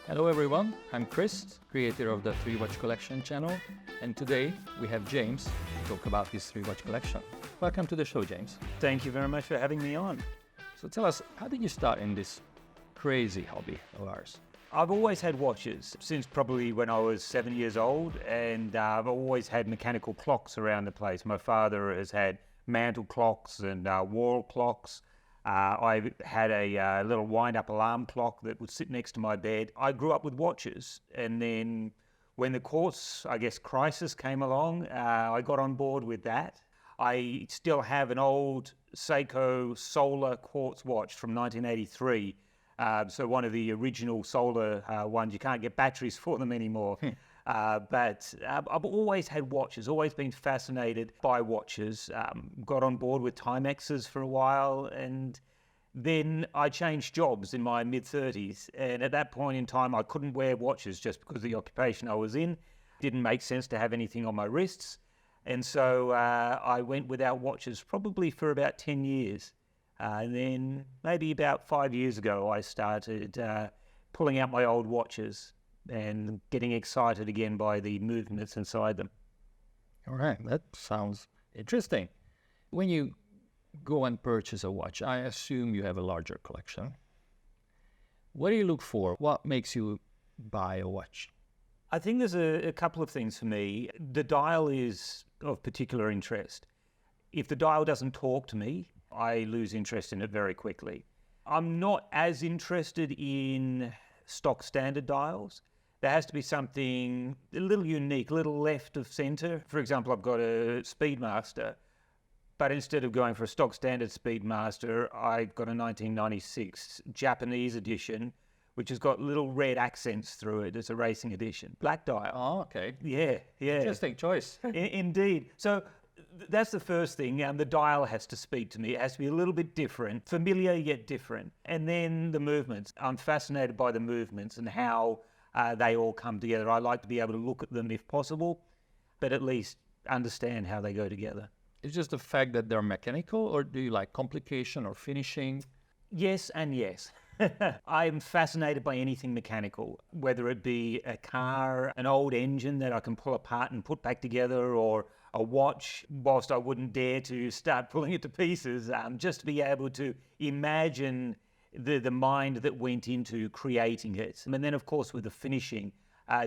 Hello everyone, I'm Chris, creator of the 3Watch Collection channel, and today we have James to talk about his 3Watch collection. Welcome to the show, James. Thank you very much for having me on. So tell us, how did you start in this crazy hobby of ours? I've always had watches since probably when I was 7 years old, and I've always had mechanical clocks around the place. My father has had mantle clocks and wall clocks. I had a little wind-up alarm clock that would sit next to my bed. I grew up with watches, and then when the quartz, crisis came along, I got on board with that. I still have an old Seiko solar quartz watch from 1983. So one of the original solar ones. You can't get batteries for them anymore. But I've always had watches, always been fascinated by watches. Got on board with Timexes for a while, and then I changed jobs in my mid-30s. And at that point in time, I couldn't wear watches just because of the occupation I was in. Didn't make sense to have anything on my wrists. And so I went without watches probably for about 10 years. And then maybe about 5 years ago, I started pulling out my old watches and getting excited again by the movements inside them. All right, that sounds interesting. When you go and purchase a watch, I assume you have a larger collection. What do you look for? What makes you buy a watch? I think there's a couple of things for me. The dial is of particular interest. If the dial doesn't talk to me, I lose interest in it very quickly. I'm not as interested in stock standard dials. There has to be something a little unique, a little left of center. For example, I've got a Speedmaster, but instead of going for a stock standard Speedmaster, I've got a 1996 Japanese edition, which has got little red accents through it. It's a racing edition. Black dial. Oh, okay. Yeah. Interesting choice. Indeed. So that's the first thing. The dial has to speak to me. It has to be a little bit different, familiar yet different. And then the movements. I'm fascinated by the movements and how they all come together. I like to be able to look at them if possible, but at least understand how they go together. It's just the fact that they're mechanical, or do you like complication or finishing? Yes and yes. I'm fascinated by anything mechanical, whether it be a car, an old engine that I can pull apart and put back together, or a watch, whilst I wouldn't dare to start pulling it to pieces, just to be able to imagine the mind that went into creating it. And then, of course, with the finishing,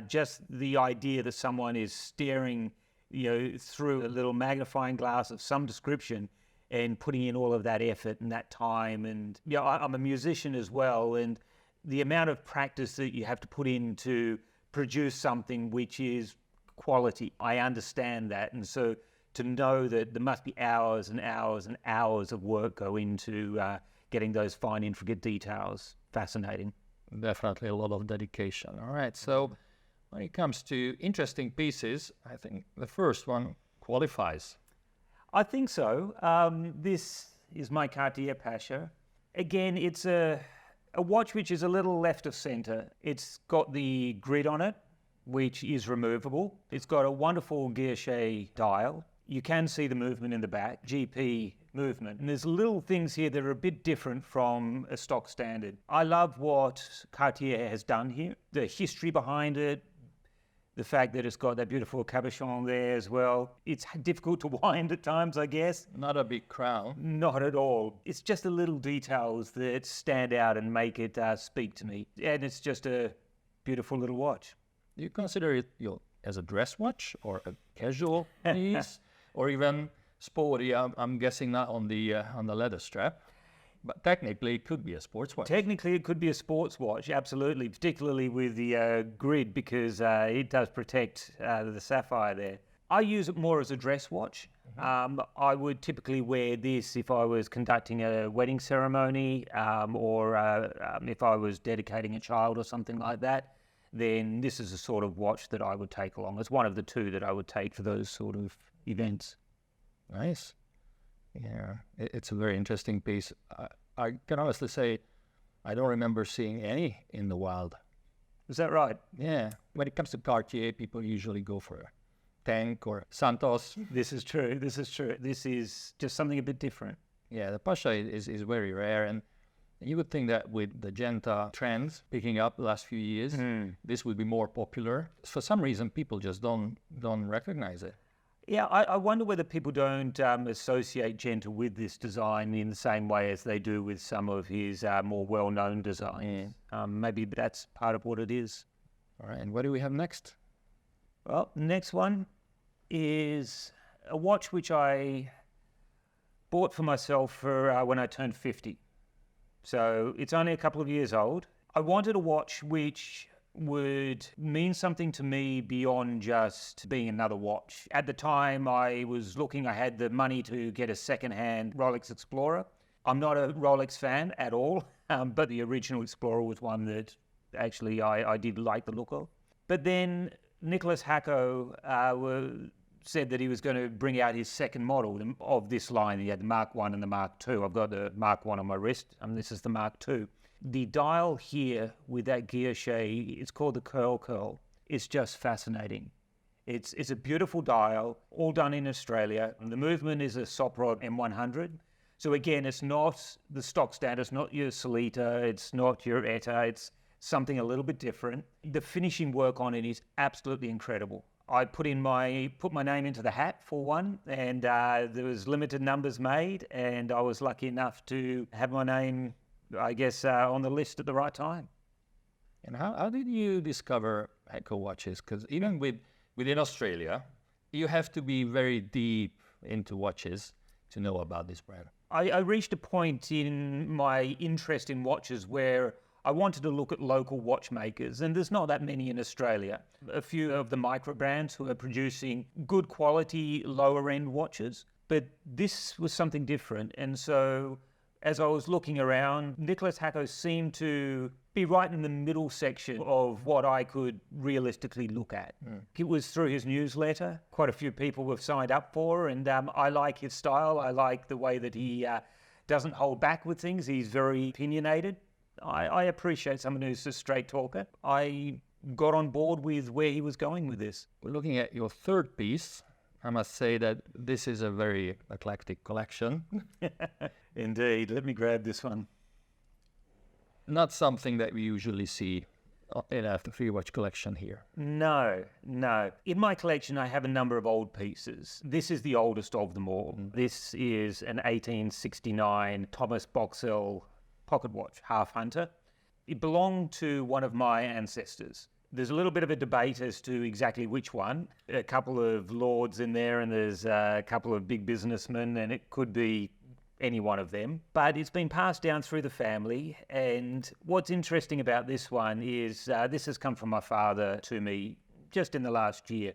just the idea that someone is staring, through a little magnifying glass of some description and putting in all of that effort and that time. And I'm a musician as well, and the amount of practice that you have to put in to produce something which is quality, I understand that. And so to know that there must be hours and hours and hours of work go into getting those fine, intricate details, fascinating. Definitely a lot of dedication. All right, so when it comes to interesting pieces, I think the first one qualifies. I think so. This is my Cartier Pasha. Again, it's a watch which is a little left of center. It's got the grid on it, which is removable. It's got a wonderful guilloche dial. You can see the movement in the back, GP movement. And there's little things here that are a bit different from a stock standard. I love what Cartier has done here, the history behind it, the fact that it's got that beautiful cabochon there as well. It's difficult to wind at times, I guess. Not a big crown. Not at all. It's just the little details that stand out and make it speak to me. And it's just a beautiful little watch. Do you consider it as a dress watch or a casual piece or even sporty? I'm guessing not on the leather strap. But technically, it could be a sports watch. Technically, it could be a sports watch, absolutely, particularly with the grid, because it does protect the sapphire there. I use it more as a dress watch. I would typically wear this if I was conducting a wedding ceremony or if I was dedicating a child or something like that. Then this is the sort of watch that I would take along. It's one of the two that I would take for those sort of events. Nice. Yeah, it's a very interesting piece. I can honestly say I don't remember seeing any in the wild. Is that right? Yeah. When it comes to Cartier, people usually go for a Tank or Santos. This is true. This is just something a bit different. Yeah, the Pasha is very rare, and You would think that with the Genta trends picking up the last few years, this would be more popular. For some reason, people just don't recognize it. Yeah, I wonder whether people don't associate Genta with this design in the same way as they do with some of his more well-known designs. Maybe that's part of what it is. All right, and what do we have next? Well, the next one is a watch which I bought for myself for when I turned 50. So it's only a couple of years old. I wanted a watch which would mean something to me beyond just being another watch. At the time I was looking, I had the money to get a second-hand Rolex Explorer. I'm not a Rolex fan at all, but the original Explorer was one that actually I did like the look of. But then Nicholas Hacko said that he was going to bring out his second model of this line. He had the Mark I and the Mark II. I've got the Mark I on my wrist, and this is the Mark II. The dial here with that guilloche, it's called the Curl. It's just fascinating. It's a beautiful dial, all done in Australia. And the movement is a Soprod M100. So again, it's not the stock standard, it's not your Solita, it's not your Etta, it's something a little bit different. The finishing work on it is absolutely incredible. I put my name into the hat for one, and there was limited numbers made, and I was lucky enough to have my name, I guess, on the list at the right time. And how did you discover Hacko watches? Because even within Australia, you have to be very deep into watches to know about this brand. I reached a point in my interest in watches where I wanted to look at local watchmakers, and there's not that many in Australia. A few of the microbrands who are producing good quality, lower end watches, but this was something different. And so as I was looking around, Nicholas Hacko seemed to be right in the middle section of what I could realistically look at. It was through his newsletter. Quite a few people have signed up for, and I like his style. I like the way that he doesn't hold back with things. He's very opinionated. I appreciate someone who's a straight talker. I got on board with where he was going with this. We're looking at your third piece. I must say that this is a very eclectic collection. Indeed. Let me grab this one. Not something that we usually see in a three-watch collection here. No. In my collection, I have a number of old pieces. This is the oldest of them all. This is an 1869 Thomas Boxell pocket watch, Half Hunter. It belonged to one of my ancestors. There's a little bit of a debate as to exactly which one. A couple of lords in there, and there's a couple of big businessmen, and it could be any one of them. But it's been passed down through the family, and what's interesting about this one is this has come from my father to me just in the last year.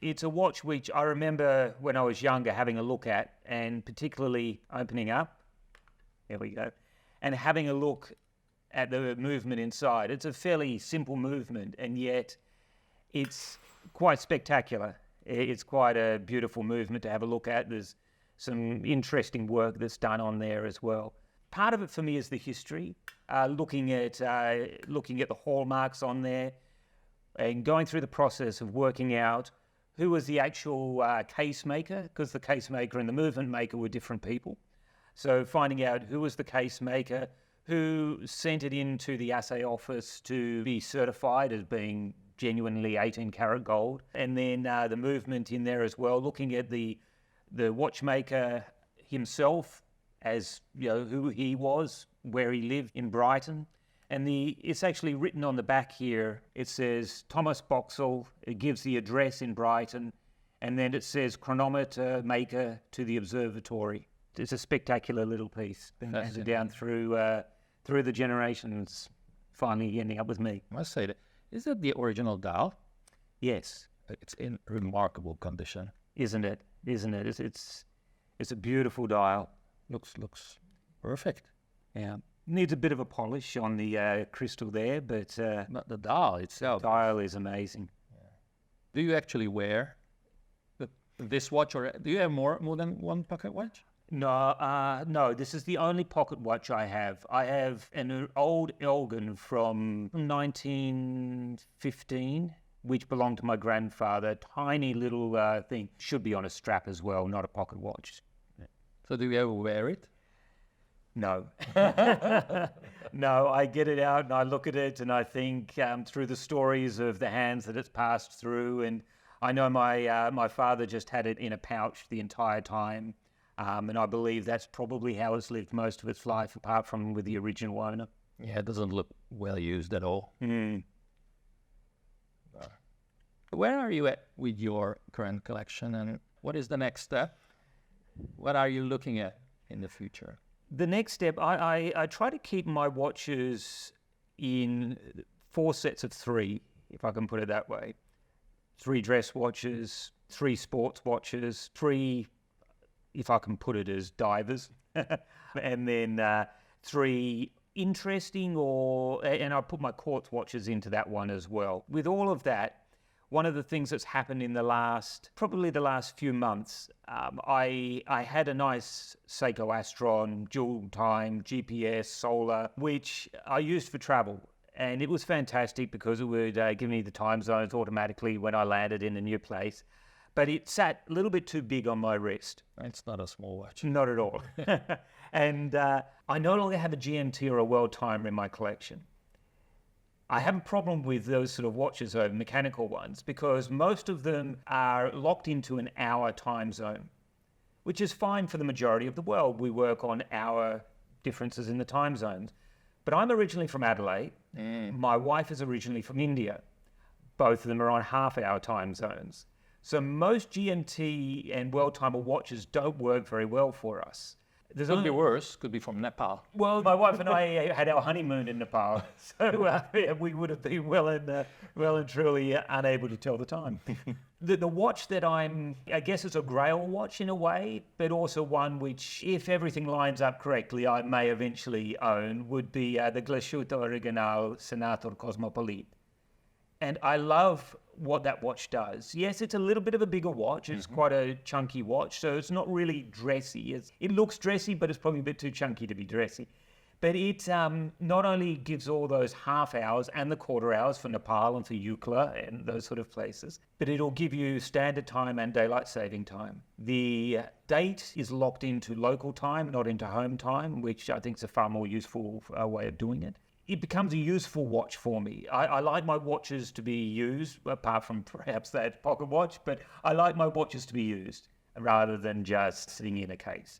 It's a watch which I remember when I was younger having a look at, and particularly opening up. There we go. And having a look at the movement inside. It's a fairly simple movement, and yet it's quite spectacular. It's quite a beautiful movement to have a look at. There's some interesting work that's done on there as well. Part of it for me is the history, looking at the hallmarks on there, and going through the process of working out who was the actual case maker, because the case maker and the movement maker were different people. So finding out who was the case maker, who sent it into the assay office to be certified as being genuinely 18-karat gold, and then the movement in there as well, looking at the watchmaker himself, as you know, who he was, where he lived in Brighton. And it's actually written on the back here. It says Thomas Boxell. It gives the address in Brighton, and then it says chronometer maker to the observatory. It's a spectacular little piece, been handed down through the generations, finally ending up with me. I must say that. Is that the original dial? Yes. It's in remarkable condition. Isn't it? It's a beautiful dial. Looks perfect. Yeah. Needs a bit of a polish on the crystal there, but not the dial itself. The dial is amazing. Yeah. Do you actually wear this watch, or do you have more than one pocket watch? No, this is the only pocket watch I have. I have an old Elgin from 1915, which belonged to my grandfather. Tiny little thing. Should be on a strap as well, not a pocket watch. So do you ever wear it? No. No, I get it out and I look at it and I think through the stories of the hands that it's passed through. And I know my father just had it in a pouch the entire time. And I believe that's probably how it's lived most of its life, apart from with the original owner. Yeah, it doesn't look well used at all. Mm. Where are you at with your current collection, and what is the next step? What are you looking at in the future? The next step, I try to keep my watches in 4 sets of 3, if I can put it that way. 3 dress watches, 3 sports watches, 3, if I can put it as divers, and then 3 interesting and I put my quartz watches into that one as well. With all of that, one of the things that's happened in probably the last few months, I had a nice Seiko Astron, dual time, GPS, solar, which I used for travel. And it was fantastic because it would give me the time zones automatically when I landed in a new place. But it sat a little bit too big on my wrist. It's not a small watch. Not at all. And I no longer have a GMT or a world timer in my collection. I have a problem with those sort of watches over mechanical ones because most of them are locked into an hour time zone, which is fine for the majority of the world. We work on hour differences in the time zones. But I'm originally from Adelaide. My wife is originally from India. Both of them are on half-hour time zones. So most GMT and world timer watches don't work very well for us. Could be worse. Could be from Nepal. Well, my wife and I had our honeymoon in Nepal, so we would have been well and truly unable to tell the time. The watch that I guess it's a Grail watch in a way, but also one which, if everything lines up correctly, I may eventually own, would be the Glashütte Original Senator Cosmopolite. And I love what that watch does. Yes, it's a little bit of a bigger watch. It's quite a chunky watch, so it's not really dressy. It looks dressy, but it's probably a bit too chunky to be dressy. But it not only gives all those half hours and the quarter hours for Nepal and for Eucla and those sort of places, but it'll give you standard time and daylight saving time. The date is locked into local time, not into home time, which I think is a far more useful way of doing it. It becomes a useful watch for me. I like my watches to be used, apart from perhaps that pocket watch, but I like my watches to be used rather than just sitting in a case.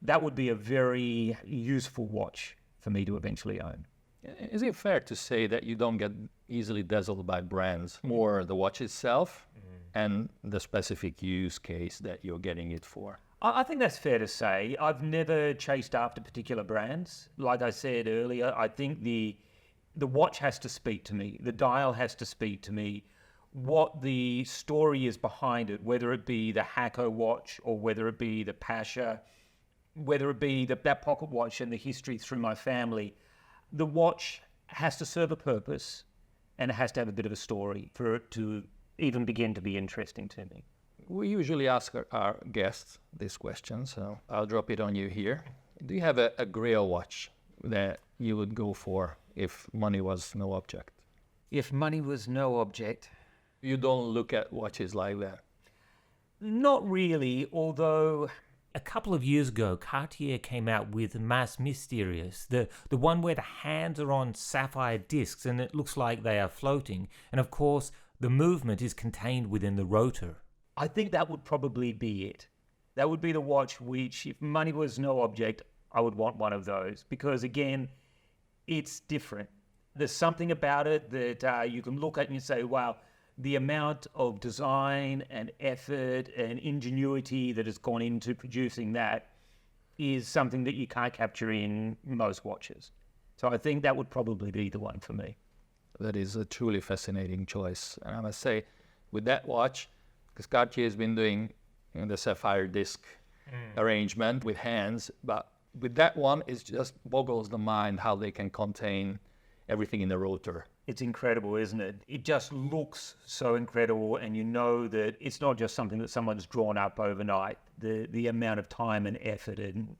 That would be a very useful watch for me to eventually own. Is it fair to say that you don't get easily dazzled by brands, more the watch itself and the specific use case that you're getting it for? I think that's fair to say. I've never chased after particular brands. Like I said earlier, I think the watch has to speak to me. The dial has to speak to me. What the story is behind it, whether it be the Hacko watch or whether it be the Pasha, whether it be that pocket watch and the history through my family, the watch has to serve a purpose and it has to have a bit of a story for it to even begin to be interesting to me. We usually ask our guests this question, so I'll drop it on you here. Do you have a Grail watch that you would go for if money was no object? If money was no object? You don't look at watches like that? Not really, although a couple of years ago, Cartier came out with Mas Mysterious, the one where the hands are on sapphire discs and it looks like they are floating. And of course, the movement is contained within the rotor. I think that would probably be it. That would be the watch which, if money was no object, I would want one of those. Because again, it's different. There's something about it that you can look at and you say, wow, the amount of design and effort and ingenuity that has gone into producing that is something that you can't capture in most watches. So I think that would probably be the one for me. That is a truly fascinating choice. And I must say, with that watch, because Cartier has been doing the sapphire disc arrangement with hands, but with that one, it just boggles the mind how they can contain everything in the rotor. It's incredible, isn't it? It just looks so incredible, and you know that it's not just something that someone's drawn up overnight. The amount of time and effort and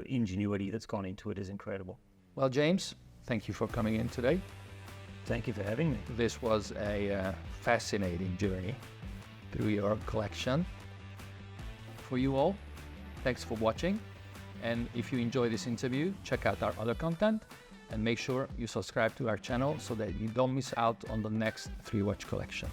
ingenuity that's gone into it is incredible. Well, James, thank you for coming in today. Thank you for having me. This was a fascinating journey through your collection. For you all, thanks for watching. And if you enjoy this interview, check out our other content and make sure you subscribe to our channel so that you don't miss out on the next 3 watch collection.